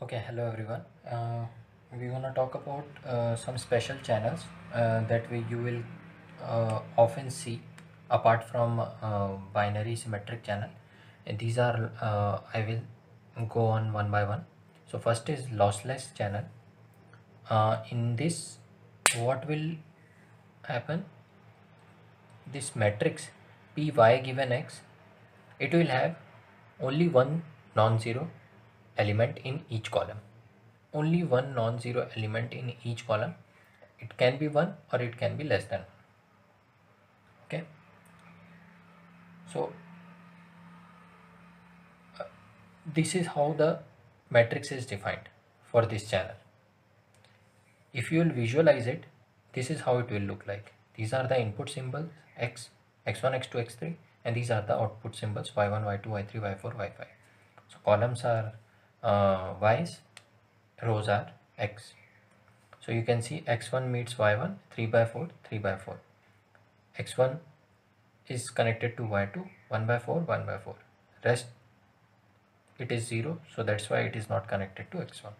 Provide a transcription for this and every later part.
Okay, hello everyone. We're gonna talk about some special channels that you will often see apart from binary symmetric channel. And these are I will go on one by one. So first is lossless channel. In this, what will happen? This matrix Py given X, it will have only one non-zero element in each column. Only one non-zero element in each column. It can be 1 or it can be less than 1. Okay, so this is how the matrix is defined for this channel. If you will visualize it, this is how it will look like. These are the input symbols x, x1, x2, x3, and these are the output symbols y1, y2, y3, y4, y5. So columns are y's, rows are x. So you can see x1 meets y1, 3 by 4, 3 by 4. x1 is connected to y2, 1 by 4, 1 by 4. Rest it is 0, so that's why it is not connected to x1.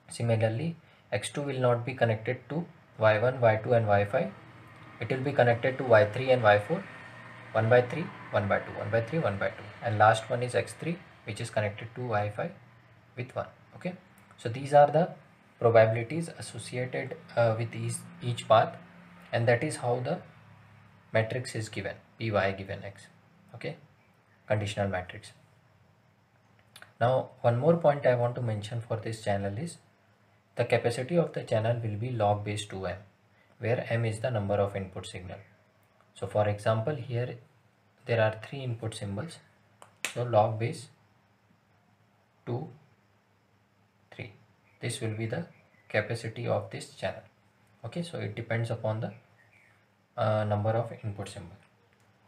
Similarly, x2 will not be connected to y1, y2 and y5. It will be connected to y3 and y4, 1 by 3, 1 by 2, 1 by 3, 1 by 2. And last one is x3, which is connected to y5 with 1. Okay, so these are the probabilities associated with each path, and that is how the matrix is given, Py given X. Okay, conditional matrix. Now one more point I want to mention for this channel is the capacity of the channel will be log base 2m, where m is the number of input signal. So for example, here there are 3 input symbols, so log base 2, 3. This will be the capacity of this channel. Okay, so it depends upon the number of input symbol.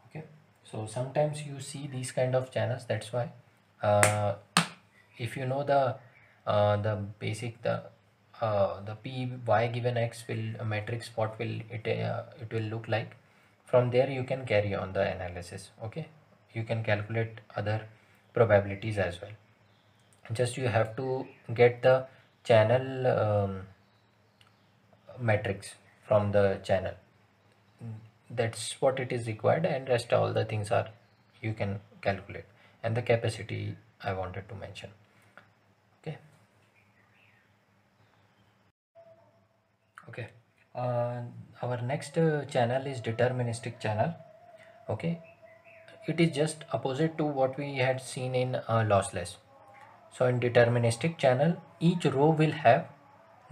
Okay, so sometimes you see these kind of channels. That's why if you know the basic the Py given X will matrix, what will it will look like. From there you can carry on the analysis. Okay, you can calculate other probabilities as well. Just you have to get the channel matrix from the channel. That's what it is required, and rest all the things are you can calculate. And the capacity I wanted to mention. Okay, okay. Our next channel is deterministic channel. Okay, it is just opposite to what we had seen in lossless. So in deterministic channel, each row will have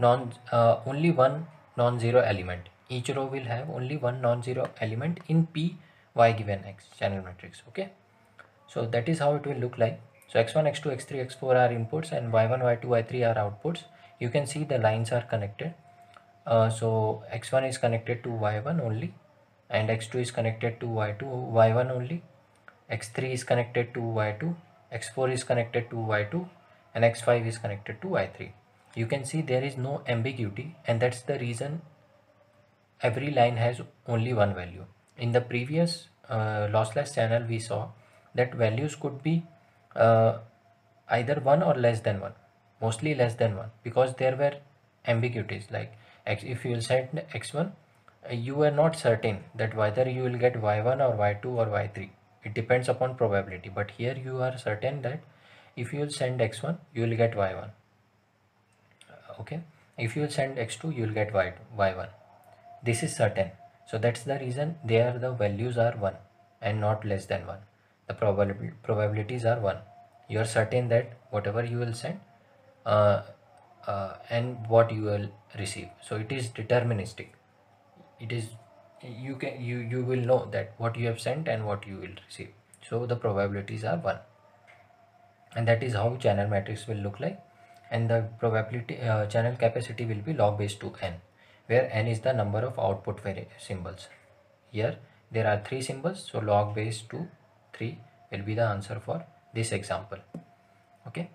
only one non-zero element. Each row will have only one non-zero element in P y given X channel matrix. Okay, so that is how it will look like. So x1, x2, x3, x4 are inputs, and y1, y2, y3 are outputs. You can see the lines are connected. So x1 is connected to y1 only, and x2 is connected to y1 only, x3 is connected to y2, x4 is connected to y2, and x5 is connected to y3. You can see there is no ambiguity, and that's the reason every line has only one value. In the previous lossless channel, we saw that values could be uh, either 1 or less than 1, mostly less than 1, because there were ambiguities like if you will set x1, you were not certain that whether you will get y1 or y2 or y3. It depends upon probability, but here you are certain that if you will send x1, you will get y1. Okay, if you will send x2, you will get y1. This is certain. So that's the reason there the values are 1 and not less than 1. The probabilities are 1. You are certain that whatever you will send uh, and what you will receive. So it is deterministic. It is you will know that what you have sent and what you will receive. So the probabilities are 1, and that is how channel matrix will look like. And the probability channel capacity will be log base 2n, where n is the number of output symbols. Here there are 3 symbols, so log base 2 3 will be the answer for this example. Okay,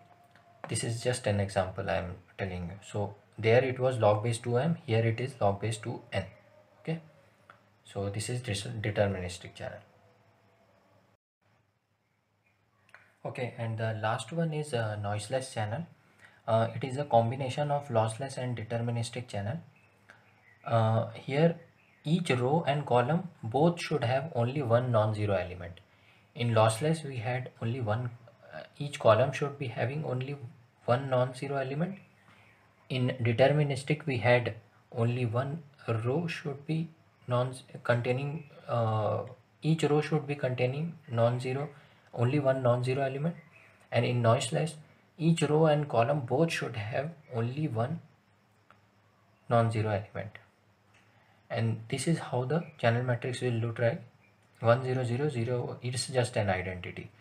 this is just an example I am telling you. So there it was log base 2m, here it is log base 2n. Okay, so this is deterministic channel. Okay, and the last one is a noiseless channel. it is a combination of lossless and deterministic channel. Here each row and column both should have only one non-zero element. In lossless we had only one, each column should be having only one non-zero element. In deterministic we had only one row should be non containing each row should be containing non-zero, only one non-zero element. And in noiseless each row and column both should have only one non-zero element. And this is how the channel matrix will look like. 1 0 0 0, it's just an identity.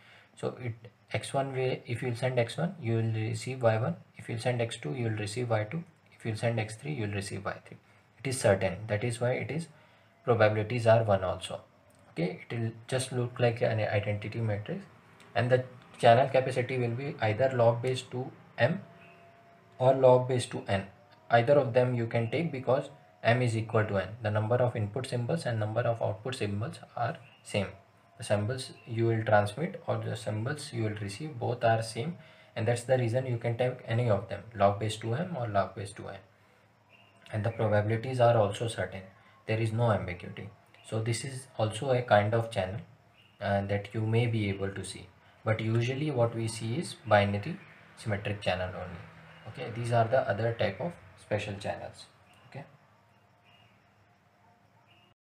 So it x1 way, if you will send x1 you will receive y1, if you will send x2 you will receive y2, if you will send x3 you will receive y3. It is certain, that is why it is probabilities are 1 also. Okay, it will just look like an identity matrix, and the channel capacity will be either log base 2m or log base 2n. Either of them you can take, because m is equal to n. The number of input symbols and number of output symbols are same. The symbols you will transmit or the symbols you will receive both are same, and that's the reason you can take any of them, log base 2m or log base 2n. And the probabilities are also certain. There is no ambiguity. So this is also a kind of channel that you may be able to see. But usually what we see is binary symmetric channel only. Okay, these are the other type of special channels.